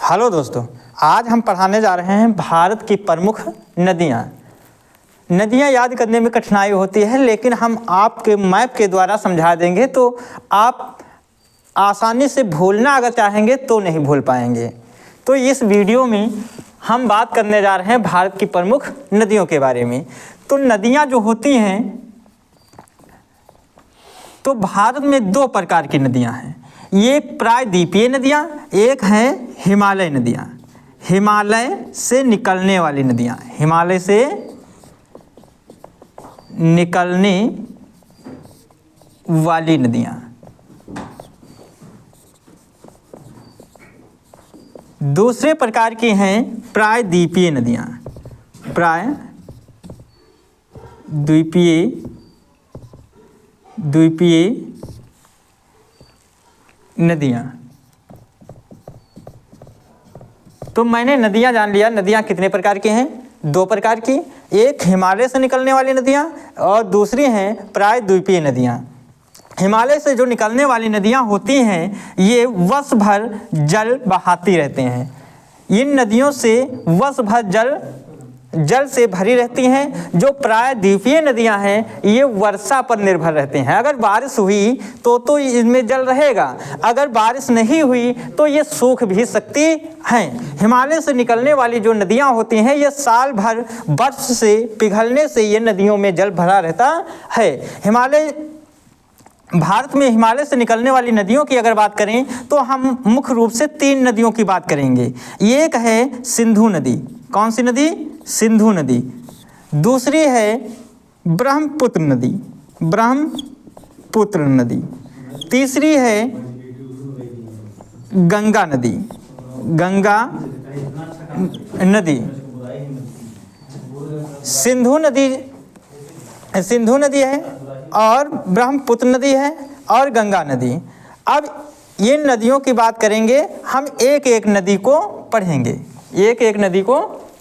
Hello दोस्तों, आज हम पढ़ाने जा रहे हैं भारत की प्रमुख नदियाँ। नदियाँ याद करने में कठिनाई होती है, लेकिन हम आपके मैप के द्वारा समझा देंगे तो आप आसानी से भूलना अगर चाहेंगे तो नहीं भूल पाएंगे। तो इस वीडियो में हम बात करने जा रहे हैं भारत की प्रमुख नदियों के बारे में। तो नदियाँ जो होती हैं, तो भारत में दो प्रकार की नदियाँ हैं। एक प्रायद्वीपीय नदियाँ, एक हैं हिमालय नदियाँ। हिमालय से निकलने वाली नदियाँ, हिमालय से निकलने वाली नदियाँ। दूसरे प्रकार की हैं प्रायद्वीपीय नदियाँ। द्वीपीय नदियाँ। तो मैंने नदियाँ जान लिया। नदियाँ कितने प्रकार की हैं? दो प्रकार की, एक हिमालय से निकलने वाली नदियाँ और दूसरी हैं प्रायद्वीपीय नदियाँ। हिमालय से जो निकलने वाली नदियाँ होती हैं, ये वर्ष भर जल बहाती रहते हैं। इन नदियों से वर्ष भर जल से भरी रहती हैं। जो प्रायद्वीपीय नदियां हैं, ये वर्षा पर निर्भर रहते हैं। अगर बारिश हुई तो इनमें जल रहेगा, अगर बारिश नहीं हुई तो ये सूख भी सकती हैं। हिमालय से निकलने वाली जो नदियां होती हैं, ये साल भर बर्फ से पिघलने से ये नदियों में जल भरा रहता है। भारत में हिमालय से निकलने वाली नदियों की अगर बात करें तो हम मुख्य रूप से तीन नदियों की बात करेंगे। एक है सिंधु नदी। कौन सी नदी? सिंधु नदी। दूसरी है ब्रह्मपुत्र नदी। तीसरी है गंगा नदी। सिंधु नदी है और ब्रह्मपुत्र नदी है और गंगा नदी। अब ये नदियों की बात करेंगे, हम एक एक नदी को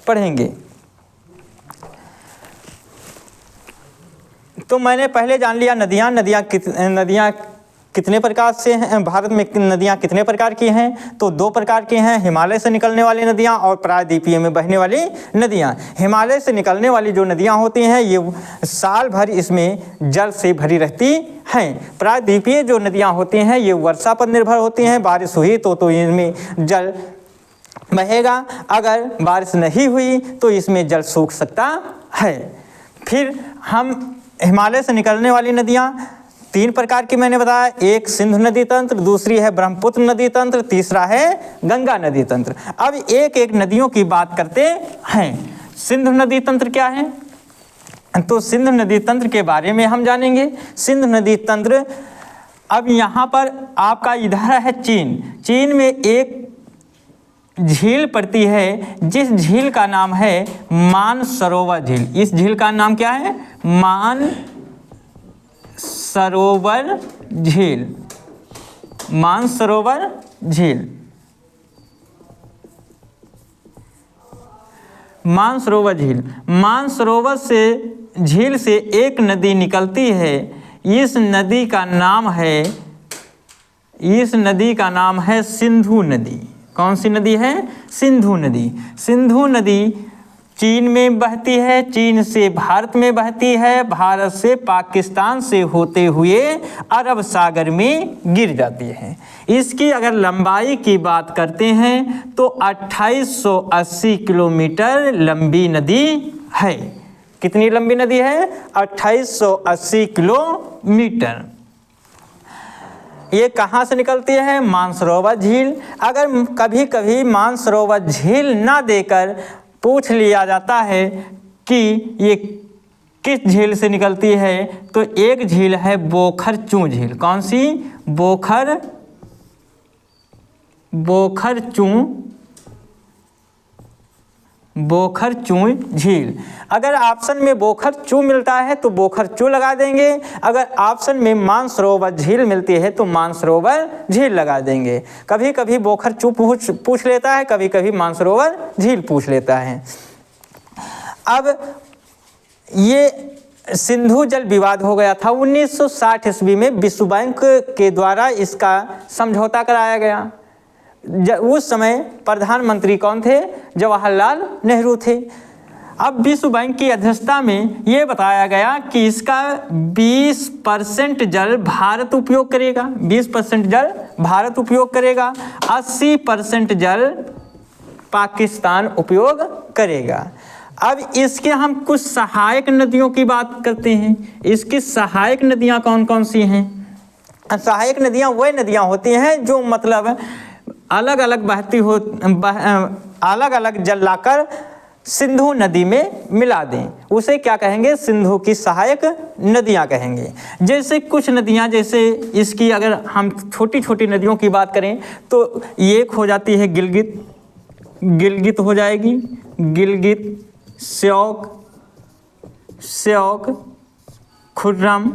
पढ़ेंगे। तो मैंने पहले जान लिया नदियाँ कितने प्रकार से हैं। भारत में नदियाँ कितने प्रकार की हैं? तो दो प्रकार की हैं, हिमालय से निकलने वाली नदियाँ और प्रायद्वीपीय में बहने वाली नदियाँ। हिमालय से निकलने वाली जो नदियाँ होती हैं, ये साल भर इसमें जल से भरी रहती हैं। प्रायद्वीपीय जो नदियाँ होती हैं, ये वर्षा पर निर्भर होती हैं। बारिश हुई तो इनमें जल बहेगा, अगर बारिश नहीं हुई तो इसमें जल सूख सकता है। फिर हम हिमालय से निकलने वाली नदियाँ तीन प्रकार की मैंने बताया, एक सिंधु नदी तंत्र, दूसरी है ब्रह्मपुत्र नदी तंत्र, तीसरा है गंगा नदी तंत्र। अब एक एक नदियों की बात करते हैं। सिंधु नदी तंत्र क्या है? तो सिंधु नदी तंत्र के बारे में हम जानेंगे। सिंधु नदी तंत्र, अब यहाँ पर आपका इधर है चीन में एक झील पड़ती है, जिस झील का नाम है मानसरोवर झील। इस झील का नाम क्या है? मानसरोवर झील से एक नदी निकलती है। इस नदी का नाम है सिंधु नदी। कौन सी नदी है? सिंधु नदी चीन में बहती है, चीन से भारत में बहती है, भारत से पाकिस्तान से होते हुए अरब सागर में गिर जाती है। इसकी अगर लंबाई की बात करते हैं तो 2880 किलोमीटर लंबी नदी है। कितनी लंबी नदी है? 2880 किलोमीटर। ये कहाँ से निकलती है? मानसरोवर झील। अगर कभी कभी मानसरोवर झील ना देकर पूछ लिया जाता है कि ये किस झील से निकलती है, तो एक झील है बोखरचू झील। कौन सी? बोखरचू झील। अगर ऑप्शन में बोखरचू मिलता है तो बोखरचू लगा देंगे, अगर ऑप्शन में मानसरोवर झील मिलती है तो मानसरोवर झील लगा देंगे। कभी कभी बोखरचू पूछ लेता है, कभी कभी मानसरोवर झील पूछ लेता है। अब ये सिंधु जल विवाद हो गया था 1960 ईस्वी में। विश्व बैंक के द्वारा इसका समझौता कराया गया। उस समय प्रधानमंत्री कौन थे? जवाहरलाल नेहरू थे। अब विश्व बैंक की अध्यक्षता में ये बताया गया कि इसका 20% जल भारत उपयोग करेगा, 20% जल भारत उपयोग करेगा, 80% जल पाकिस्तान उपयोग करेगा। अब इसके हम कुछ सहायक नदियों की बात करते हैं। इसकी सहायक नदियां कौन कौन सी हैं? सहायक नदियां वह नदियां होती हैं जो मतलब अलग अलग बहती हो, अलग अलग जल लाकर सिंधु नदी में मिला दें, उसे क्या कहेंगे? सिंधु की सहायक नदियां कहेंगे। जैसे कुछ नदियां, जैसे इसकी अगर हम छोटी छोटी नदियों की बात करें तो एक हो जाती है गिलगित, गिलगित हो जाएगी, गिलगित, श्योक, श्योक, खुर्रम,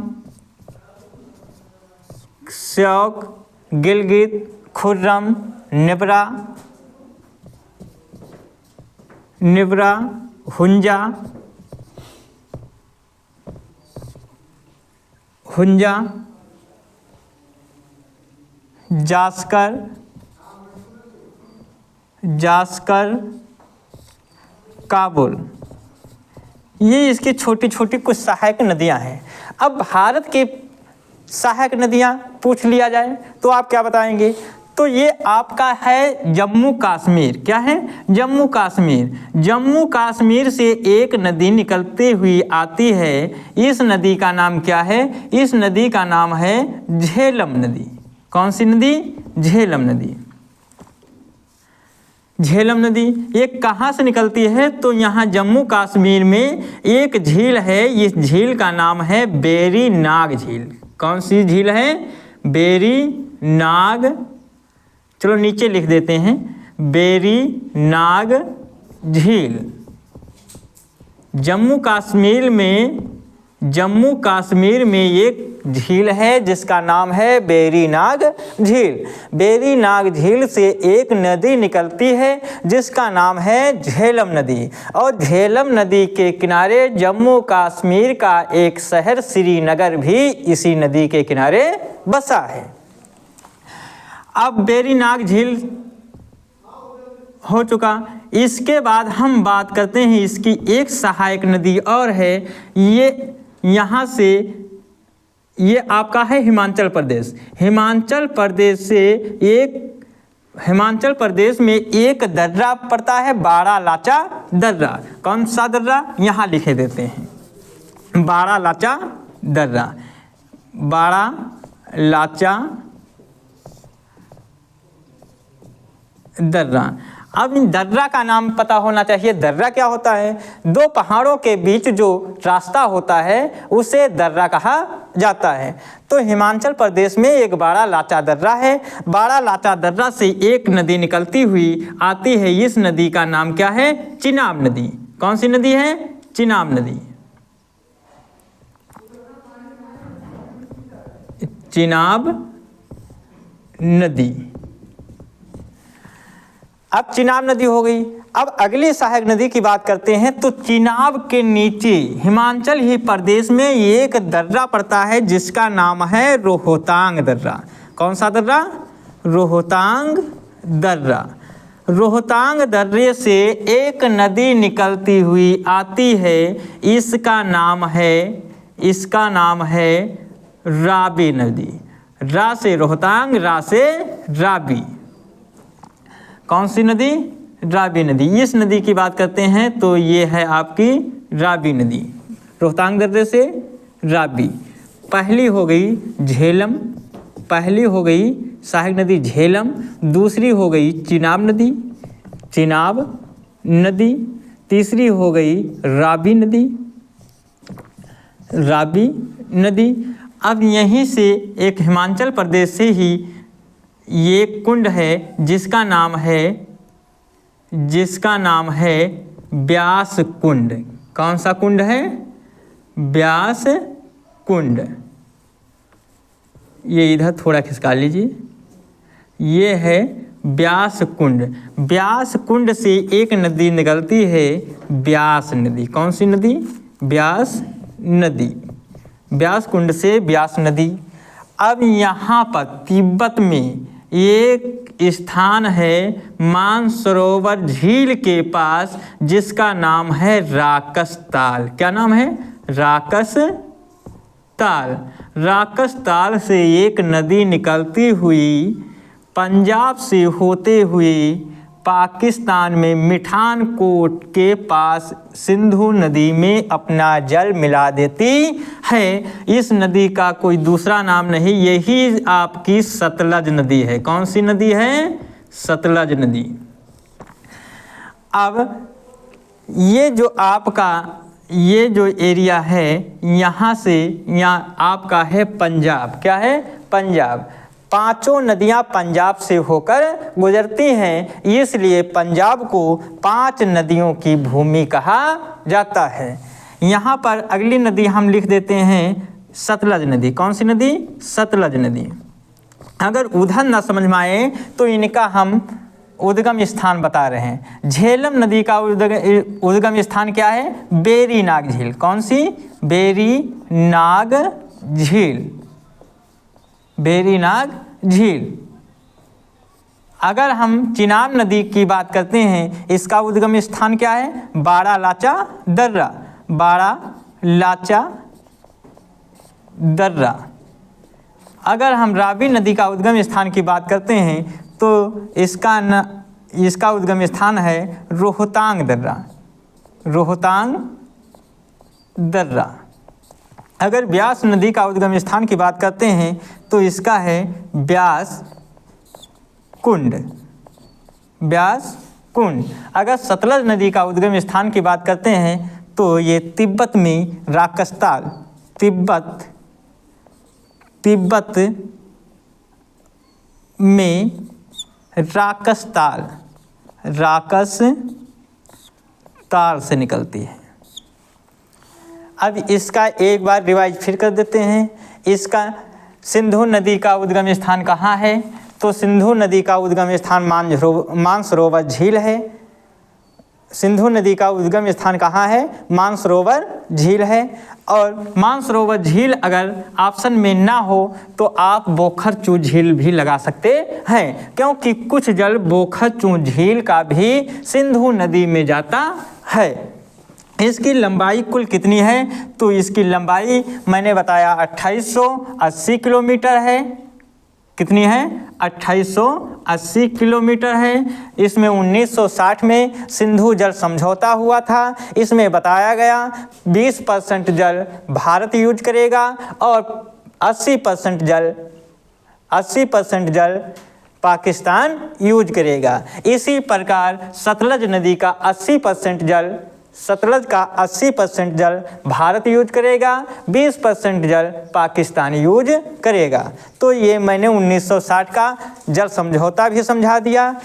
श्योक, गिलगित, खुर्रम, निब्रा, निब्रा, हुंजा, हुंजा, जास्कर, जास्कर, काबुल, ये इसकी छोटी छोटी कुछ सहायक नदियां हैं। अब भारत के सहायक नदियां पूछ लिया जाए तो आप क्या बताएंगे? तो ये आपका है जम्मू कश्मीर। क्या है? जम्मू कश्मीर। जम्मू कश्मीर से एक नदी निकलती हुई आती है। इस नदी का नाम क्या है? इस नदी का नाम है झेलम नदी। कौन सी नदी? झेलम नदी। झेलम नदी ये कहाँ से निकलती है? तो यहाँ जम्मू कश्मीर में एक झील है, इस झील का नाम है बेरी नाग झील। कौन सी झील है? बेरी नाग, चलो नीचे लिख देते हैं, बेरी नाग झील। जम्मू कश्मीर में एक झील है जिसका नाम है बेरी नाग झील। बेरी नाग झील से एक नदी निकलती है जिसका नाम है झेलम नदी, और झेलम नदी के किनारे जम्मू कश्मीर का एक शहर श्रीनगर भी इसी नदी के किनारे बसा है। अब बेरी नाग झील हो चुका। इसके बाद हम बात करते हैं इसकी एक सहायक नदी और है, ये यहाँ से ये आपका है हिमाचल प्रदेश। हिमाचल प्रदेश में एक दर्रा पड़ता है, बारालाचा दर्रा। कौन सा दर्रा? यहाँ लिखे देते हैं, बारालाचा दर्रा, बारालाचा दर्रा। अब इन दर्रा का नाम पता होना चाहिए। दर्रा क्या होता है? दो पहाड़ों के बीच जो रास्ता होता है उसे दर्रा कहा जाता है। तो हिमाचल प्रदेश में एक बारालाचा दर्रा है। बारालाचा दर्रा से एक नदी निकलती हुई आती है। इस नदी का नाम क्या है? चिनाब नदी। कौन सी नदी है? चिनाब नदी। चिनाब नदी। अब चिनाब नदी हो गई। अब अगली सहायक नदी की बात करते हैं। तो चिनाब के नीचे हिमाचल ही प्रदेश में एक दर्रा पड़ता है जिसका नाम है रोहतांग दर्रा। कौन सा दर्रा? रोहतांग दर्रा। रोहतांग दर्रे से एक नदी निकलती हुई आती है, इसका नाम है राबी नदी। रा से रोहतांग, रा से राबी। कौन सी नदी? राबी नदी। इस नदी की बात करते हैं तो ये है आपकी राबी नदी। रोहतांग दर्रे से राबी। पहली हो गई झेलम, पहली हो गई सहायक नदी झेलम। दूसरी हो गई चिनाब नदी, चिनाब नदी। तीसरी हो गई राबी नदी, राबी नदी। अब यहीं से एक हिमाचल प्रदेश से ही ये कुंड है जिसका नाम है ब्यास कुंड। कौन सा कुंड है? ब्यास कुंड। ये इधर थोड़ा खिसका लीजिए, ये है ब्यास कुंड। ब्यास कुंड से एक नदी निकलती है, ब्यास नदी। कौन सी नदी? ब्यास नदी। ब्यास कुंड से ब्यास नदी। अब यहाँ पर तिब्बत में एक स्थान है मानसरोवर झील के पास जिसका नाम है राकस ताल। क्या नाम है? राकस ताल। राकस ताल से एक नदी निकलती हुई पंजाब से होते हुए पाकिस्तान में मिठान कोट के पास सिंधु नदी में अपना जल मिला देती है। इस नदी का कोई दूसरा नाम नहीं, यही आपकी सतलज नदी है। कौन सी नदी है? सतलज नदी। अब ये जो आपका ये जो एरिया है यहाँ से यहाँ आपका है पंजाब। क्या है? पंजाब। पांचों नदियां पंजाब से होकर गुजरती हैं, इसलिए पंजाब को 5 नदियों की भूमि कहा जाता है। यहाँ पर अगली नदी हम लिख देते हैं सतलज नदी। कौन सी नदी? सतलज नदी। अगर उधर ना समझ में आए तो इनका हम उद्गम स्थान बता रहे हैं। झेलम नदी का उद्गम स्थान क्या है? बेरीनाग झील। कौन सी? बेरीनाग झील। बेरीनाग झील। अगर हम चिनाब नदी की बात करते हैं, इसका उद्गम स्थान क्या है? बाड़ा लाचा दर्रा। बाड़ा लाचा दर्रा। अगर हम रावी नदी का उद्गम स्थान की बात करते हैं तो इसका उद्गम स्थान है रोहतांग दर्रा। रोहतांग दर्रा। अगर ब्यास नदी का उद्गम स्थान की बात करते हैं तो इसका है ब्यास कुंड। ब्यास कुंड। अगर सतलज नदी का उद्गम स्थान की बात करते हैं तो ये तिब्बत में राकसताल। तिब्बत में राकसताल से निकलती है। अब इसका एक बार रिवाइज फिर कर देते हैं। इसका सिंधु नदी का उद्गम स्थान कहाँ है? तो सिंधु नदी का उद्गम स्थान मानसरोवर झील है। सिंधु नदी का उद्गम स्थान कहाँ है? मानसरोवर झील है। और मानसरोवर झील अगर ऑप्शन में ना हो तो आप बोखरचू झील भी लगा सकते हैं, क्योंकि कुछ जल बोखरचू झील का भी सिंधु नदी में जाता है। इसकी लंबाई कुल कितनी है? तो इसकी लंबाई मैंने बताया 2880 किलोमीटर है। कितनी है? 2880 किलोमीटर है। इसमें 1960 में सिंधु जल समझौता हुआ था। इसमें बताया गया 20% जल भारत यूज करेगा और 80% जल पाकिस्तान यूज करेगा। इसी प्रकार सतलज नदी का 80% जल भारत यूज करेगा, 20% जल पाकिस्तान यूज करेगा। तो ये मैंने 1960 का जल समझौता भी समझा दिया।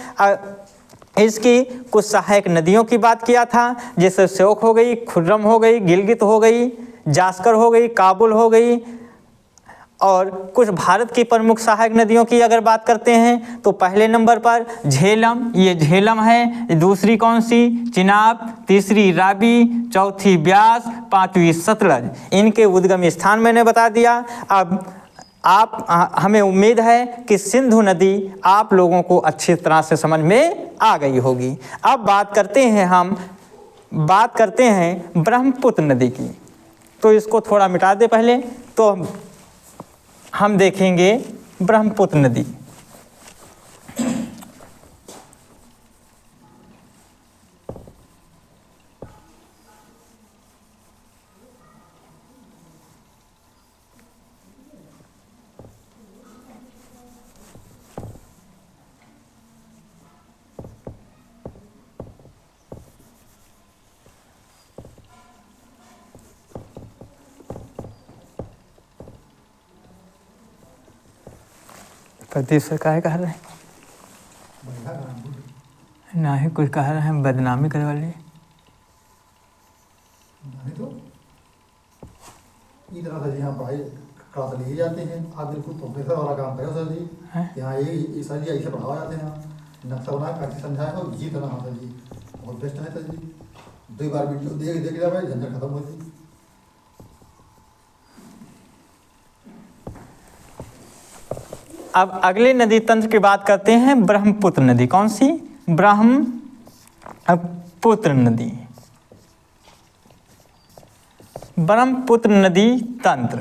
इसकी कुछ सहायक नदियों की बात किया था, जैसे श्योक हो गई, खुर्रम हो गई, गिलगित हो गई, जास्कर हो गई, काबुल हो गई। और कुछ भारत की प्रमुख सहायक नदियों की अगर बात करते हैं तो पहले नंबर पर झेलम, ये झेलम है। दूसरी कौन सी? चिनाब। तीसरी रावी। चौथी ब्यास। पांचवी सतलज। इनके उद्गम स्थान मैंने बता दिया। अब हमें उम्मीद है कि सिंधु नदी आप लोगों को अच्छी तरह से समझ में आ गई होगी। अब बात करते हैं ब्रह्मपुत्र नदी की। तो इसको थोड़ा मिटा दे पहले, तो हम देखेंगे ब्रह्मपुत्र नदी। प्रदीप सर काहे कह रहे हैं? ना ही कुछ कह रहे हैं, बदनामी करे वाले। तरह से यहाँ पढ़ाई क्लास लिए जाते हैं। आप बिल्कुल प्रोफेसर वाला काम करो सर जी। यहाँ ये सर जी ऐसे पढ़ाया जाते हैं। नक्शा बना करके समझाया हो जी तरह सर जी, बहुत बेस्ट है सर जी। 2 बार वीडियो देख लिया भाई, झंझट खत्म होती। अब अगले नदी तंत्र की बात करते हैं, ब्रह्मपुत्र नदी। कौन सी? ब्रह्मपुत्र नदी। ब्रह्मपुत्र नदी तंत्र।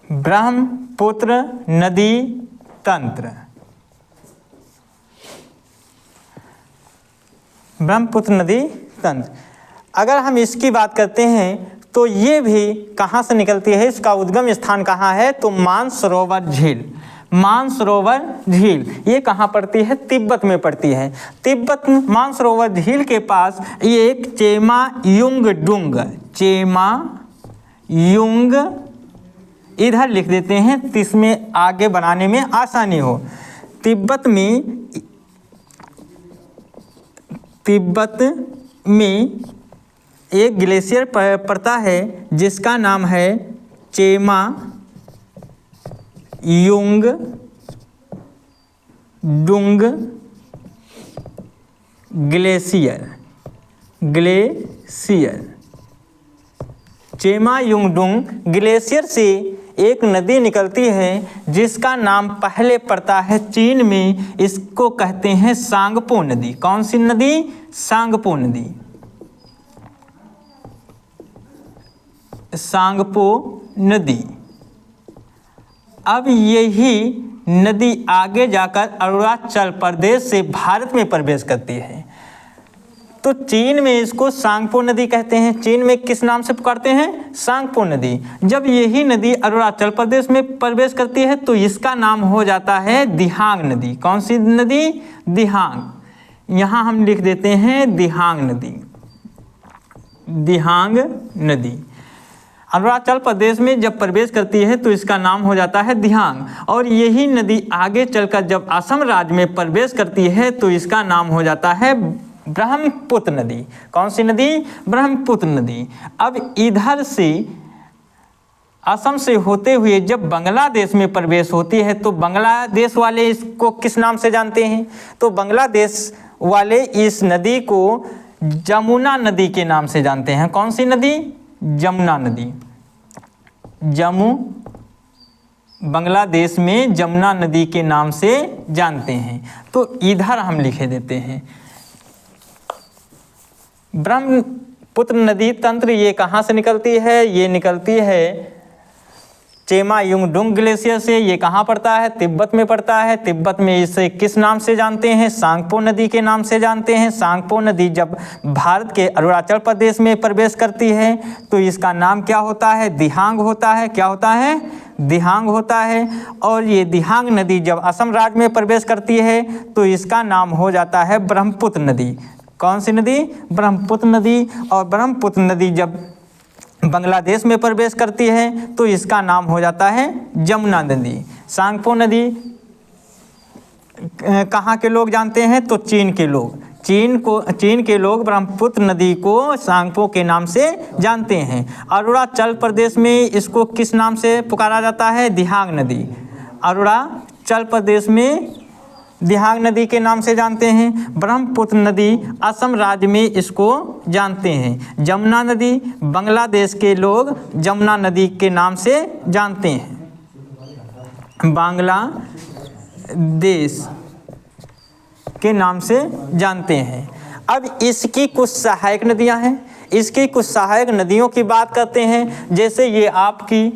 ब्रह्मपुत्र नदी तंत्र। ब्रह्मपुत्र नदी तंत्र, अगर हम इसकी बात करते हैं तो ये भी कहाँ से निकलती है, इसका उद्गम स्थान कहाँ है? तो मानसरोवर झील। मानसरोवर झील ये कहाँ पड़ती है? तिब्बत में पड़ती है। तिब्बत मानसरोवर झील के पास ये एक चेमायुंगडुंग, चेमायुंग इधर लिख देते हैं, इसमें आगे बनाने में आसानी हो। तिब्बत में एक ग्लेशियर पड़ता है जिसका नाम है चेमायुंगडुंग ग्लेशियर। चेमायुंगडुंग ग्लेशियर से एक नदी निकलती है जिसका नाम पहले पड़ता है चीन में, इसको कहते हैं सांगपो नदी। कौन सी नदी? सांगपो नदी। सांगपो नदी। अब यही नदी आगे जाकर अरुणाचल प्रदेश से भारत में प्रवेश करती है। तो चीन में इसको सांगपो नदी कहते हैं। चीन में किस नाम से पुकारते हैं? सांगपो नदी। जब यही नदी अरुणाचल प्रदेश में प्रवेश करती है तो इसका नाम हो जाता है दिहांग नदी। कौन सी नदी? दिहांग। यहाँ हम लिख देते हैं दिहांग नदी। दिहांग नदी अरुणाचल प्रदेश में जब प्रवेश करती है तो इसका नाम हो जाता है दिहांग। और यही नदी आगे चलकर जब असम राज्य में प्रवेश करती है तो इसका नाम हो जाता है ब्रह्मपुत्र नदी। कौन सी नदी? ब्रह्मपुत्र नदी। अब इधर से असम से होते हुए जब बांग्लादेश में प्रवेश होती है तो बांग्लादेश वाले इसको किस नाम से जानते हैं? तो बांग्लादेश वाले इस नदी को जमुना नदी के नाम से जानते हैं। कौन सी नदी? जमुना नदी। बांग्लादेश में जमुना नदी के नाम से जानते हैं। तो इधर हम लिखे देते हैं ब्रह्मपुत्र नदी तंत्र। ये कहाँ से निकलती है? ये निकलती है चेमायुंगडुंग ग्लेशियर से। ये कहाँ पड़ता है? तिब्बत में पड़ता है। तिब्बत में इसे किस नाम से जानते हैं? सांगपो नदी के नाम से जानते हैं। सांगपो नदी जब भारत के अरुणाचल प्रदेश में प्रवेश करती है तो इसका नाम क्या होता है? दिहांग होता है। क्या होता है? दिहांग होता है। और ये दिहांग नदी जब असम राज्य में प्रवेश करती है तो इसका नाम हो जाता है ब्रह्मपुत्र नदी। कौन सी नदी? ब्रह्मपुत्र नदी। और ब्रह्मपुत्र नदी जब बांग्लादेश में प्रवेश करती है तो इसका नाम हो जाता है जमुना नदी। सांगपो नदी कहाँ के लोग जानते हैं? तो चीन के लोग। चीन के लोग ब्रह्मपुत्र नदी को सांगपो के नाम से जानते हैं। अरुणाचल प्रदेश में इसको किस नाम से पुकारा जाता है? दिहांग नदी। अरुणाचल प्रदेश में दिहांग नदी के नाम से जानते हैं। ब्रह्मपुत्र नदी असम राज्य में इसको जानते हैं। जमुना नदी बांग्लादेश के लोग जमुना नदी के नाम से जानते हैं। बांग्लादेश के नाम से जानते हैं। अब इसकी कुछ सहायक नदियां हैं। इसकी कुछ सहायक नदियों की बात करते हैं। जैसे ये आपकी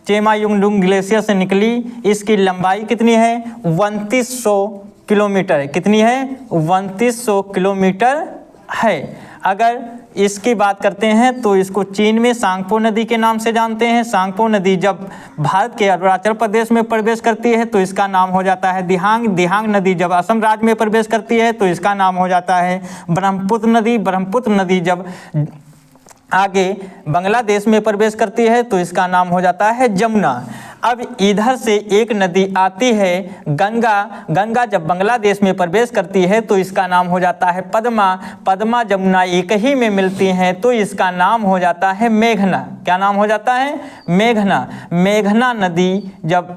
चेमायुंगडुंग ग्लेशियर से निकली, इसकी लंबाई कितनी है? 2900 किलोमीटर। कितनी है? 2900 किलोमीटर है। अगर इसकी बात करते हैं तो इसको चीन में सांगपो नदी के नाम से जानते हैं। सांगपो नदी जब भारत के अरुणाचल प्रदेश में प्रवेश करती है तो इसका नाम हो जाता है दिहांग। दिहांग नदी जब असम राज्य में प्रवेश करती है तो इसका नाम हो जाता है ब्रह्मपुत्र नदी। ब्रह्मपुत्र नदी जब आगे बांग्लादेश में प्रवेश करती है तो इसका नाम हो जाता है जमुना। अब इधर से एक नदी आती है गंगा। गंगा जब बांग्लादेश में प्रवेश करती है तो इसका नाम हो जाता है पद्मा। पद्मा जमुना एक ही में मिलती हैं तो इसका नाम हो जाता है मेघना। क्या नाम हो जाता है? मेघना। मेघना नदी जब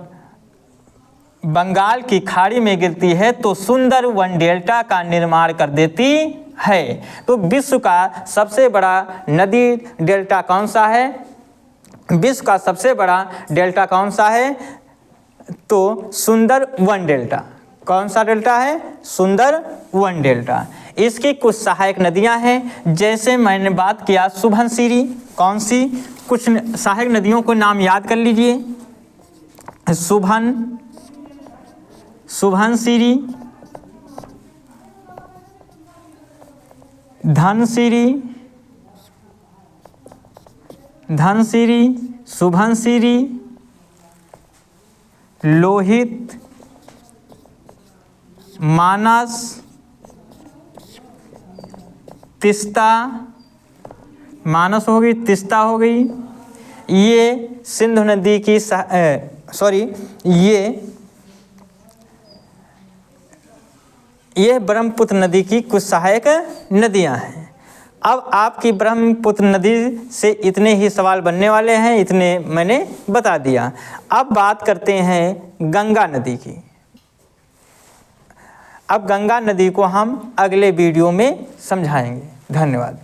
बंगाल की खाड़ी में गिरती है तो सुंदरवन डेल्टा का निर्माण कर देती है। तो विश्व का सबसे बड़ा नदी डेल्टा कौन सा है? विश्व का सबसे बड़ा डेल्टा कौन सा है? तो सुंदरवन डेल्टा। कौन सा डेल्टा है? सुंदरवन डेल्टा। इसकी कुछ सहायक नदियां हैं, जैसे मैंने बात किया सुबनसिरी। कौन सी? कुछ सहायक नदियों को नाम याद कर लीजिए। सुबनसिरी, धनसिरी, सुबनसिरी, लोहित, मानस, तिस्ता, मानस हो गई, तिस्ता हो गई। ये सिंधु नदी की ये ब्रह्मपुत्र नदी की कुछ सहायक नदियां हैं। अब आपकी ब्रह्मपुत्र नदी से इतने ही सवाल बनने वाले हैं, इतने मैंने बता दिया। अब बात करते हैं गंगा नदी की। अब गंगा नदी को हम अगले वीडियो में समझाएंगे। धन्यवाद।